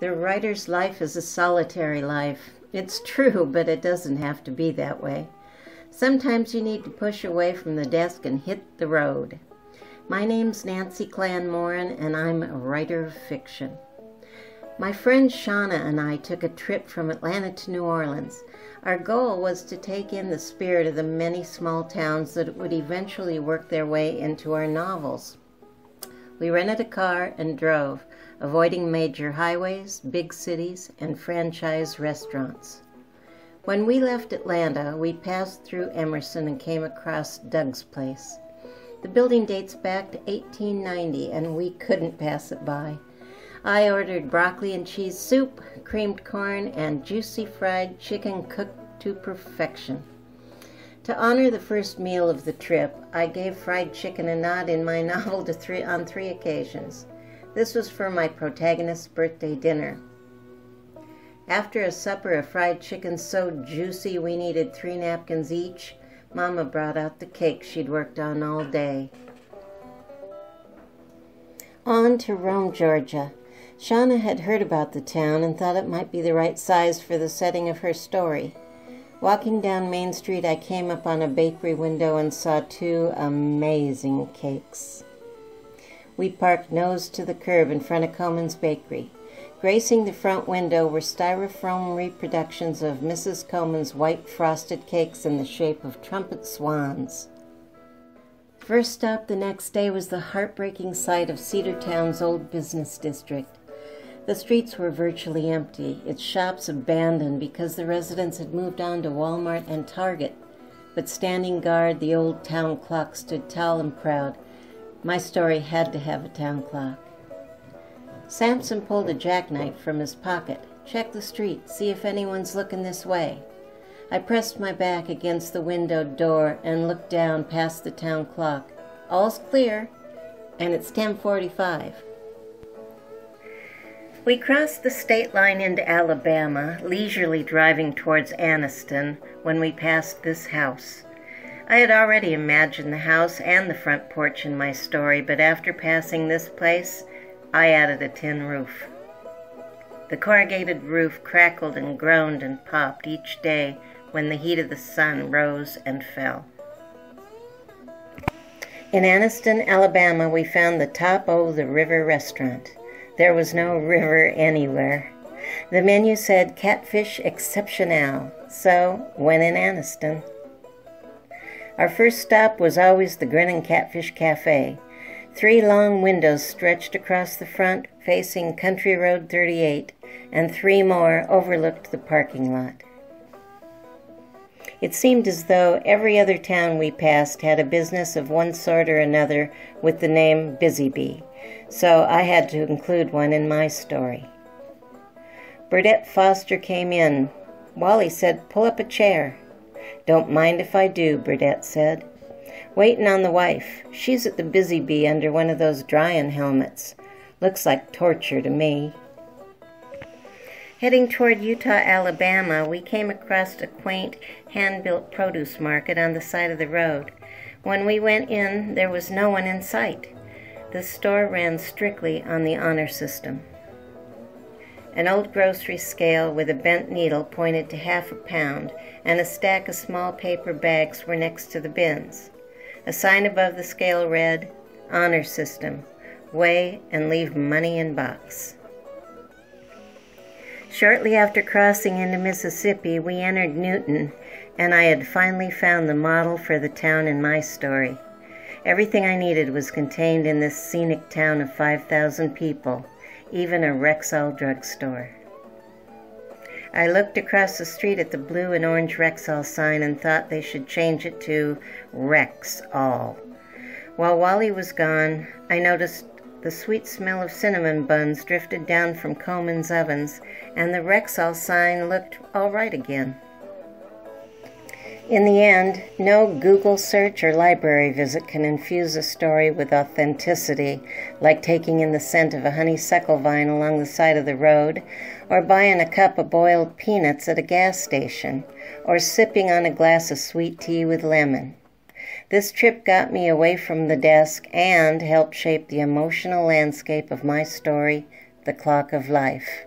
The writer's life is a solitary life. It's true, but it doesn't have to be that way. Sometimes you need to push away from the desk and hit the road. My name's Nancy Clanmoran, and I'm a writer of fiction. My friend Shauna and I took a trip from Atlanta to New Orleans. Our goal was to take in the spirit of the many small towns that would eventually work their way into our novels. We rented a car and drove, avoiding major highways, big cities, and franchise restaurants. When we left Atlanta, we passed through Emerson and came across Doug's place. The building dates back to 1890, and we couldn't pass it by. I ordered broccoli and cheese soup, creamed corn, and juicy fried chicken cooked to perfection. To honor the first meal of the trip, I gave fried chicken a nod in my novel on 3 occasions. This was for my protagonist's birthday dinner. After a supper of fried chicken so juicy we needed 3 napkins each, Mama brought out the cake she'd worked on all day. On to Rome, Georgia. Shauna had heard about the town and thought it might be the right size for the setting of her story. Walking down Main Street, I came up on a bakery window and saw 2 amazing cakes. We parked nose to the curb in front of Coleman's Bakery. Gracing the front window were styrofoam reproductions of Mrs. Coleman's white frosted cakes in the shape of trumpet swans. First stop the next day was the heartbreaking sight of Cedartown's old business district. The streets were virtually empty, its shops abandoned because the residents had moved on to Walmart and Target. But standing guard, the old town clock stood tall and proud. My story had to have a town clock. Samson pulled a jackknife from his pocket. Check the street, see if anyone's looking this way. I pressed my back against the windowed door and looked down past the town clock. All's clear, and it's 10:45. We crossed the state line into Alabama, leisurely driving towards Anniston when we passed this house. I had already imagined the house and the front porch in my story, but after passing this place, I added a tin roof. The corrugated roof crackled and groaned and popped each day when the heat of the sun rose and fell. In Anniston, Alabama, we found the Top O' the River restaurant. There was no river anywhere. The menu said catfish exceptional, so went in Anniston. Our first stop was always the Grinning Catfish Cafe. 3 long windows stretched across the front, facing Country Road 38, and 3 more overlooked the parking lot. It seemed as though every other town we passed had a business of one sort or another with the name Busy Bee, so I had to include one in my story. Burdette Foster came in. Wally said, "Pull up a chair." "Don't mind if I do," Burdette said. "Waiting on the wife. She's at the Busy Bee under one of those drying helmets. Looks like torture to me." Heading toward Utah, Alabama, we came across a quaint, hand-built produce market on the side of the road. When we went in, there was no one in sight. The store ran strictly on the honor system. An old grocery scale with a bent needle pointed to ½ a pound, and a stack of small paper bags were next to the bins. A sign above the scale read, "Honor System. Weigh and leave money in box." Shortly after crossing into Mississippi, we entered Newton, and I had finally found the model for the town in my story. Everything I needed was contained in this scenic town of 5,000 people, even a Rexall drugstore. I looked across the street at the blue and orange Rexall sign and thought they should change it to Rex-all. While Wally was gone, I noticed the sweet smell of cinnamon buns drifted down from Coleman's ovens, and the Rexall sign looked all right again. In the end, no Google search or library visit can infuse a story with authenticity, like taking in the scent of a honeysuckle vine along the side of the road, or buying a cup of boiled peanuts at a gas station, or sipping on a glass of sweet tea with lemon. This trip got me away from the desk and helped shape the emotional landscape of my story, The Clock of Life.